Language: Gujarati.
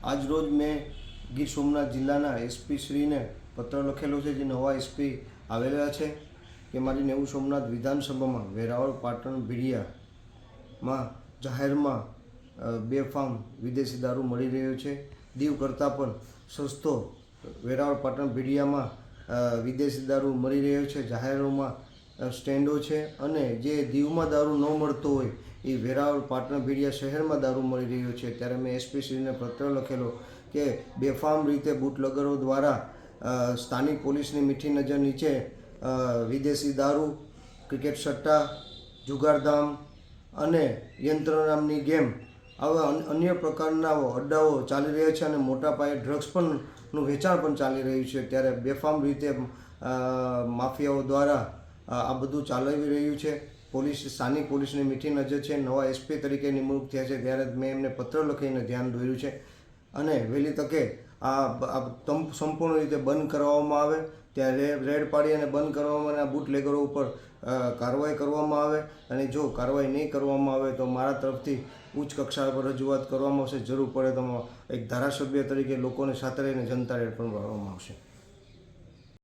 આજ રોજ મેં ગીર સોમનાથ જિલ્લાના એસપી શ્રીને પત્ર લખેલો છે, જે નવા એસપી આવેલા છે કે મારી નેવું સોમનાથ વિધાનસભામાં વેરાવળ પાટણ ભીડિયામાં જાહેરમાં બેફામ વિદેશી દારૂ મળી રહ્યો છે. દીવ કરતાં પણ સસ્તો વેરાવળ પાટણ ભીડિયામાં વિદેશી દારૂ મળી રહ્યો છે. જાહેરોમાં સ્ટેન્ડો છે અને જે દીવમાં દારૂ ન મળતો હોય એ વેરાવળ પાટણ ભીડિયા શહેરમાં દારૂ મળી રહ્યો છે. ત્યારે મેં એસપી શ્રીને પત્ર લખેલો કે બેફામ રીતે બુટલેગરો દ્વારા સ્થાનિક પોલીસની મીઠી નજર નીચે વિદેશી દારૂ, ક્રિકેટ સટ્ટા, જુગારધામ અને યંત્ર નામની ગેમ આવા અન્ય પ્રકારના અડ્ડાઓ ચાલી રહ્યા છે અને મોટા પાયે ડ્રગ્સ નું વેચાણ પણ ચાલી રહ્યું છે. ત્યારે બેફામ રીતે માફિયાઓ દ્વારા આ બધું ચાલવી રહ્યું છે. સ્થાનિક પોલીસની મીઠી નજર છે. નવા એસપી તરીકે નિમણૂક થયા છે ત્યારે મેં એમને પત્ર લખીને ધ્યાન દોર્યું છે અને વહેલી તકે આ સંપૂર્ણ રીતે બંધ કરવામાં આવે, ત્યારે રેડ પાડી અને બંધ કરવામાં અને આ બુટલેગરો ઉપર કાર્યવાહી કરવામાં આવે. અને જો કાર્યવાહી નહીં કરવામાં આવે તો મારા તરફથી ઉચ્ચ કક્ષા પર રજૂઆત કરવામાં આવશે. જરૂર પડે તો એક ધારાસભ્ય તરીકે લોકોને સાથે રહીને જનતા રેડ પણ કરવામાં આવશે.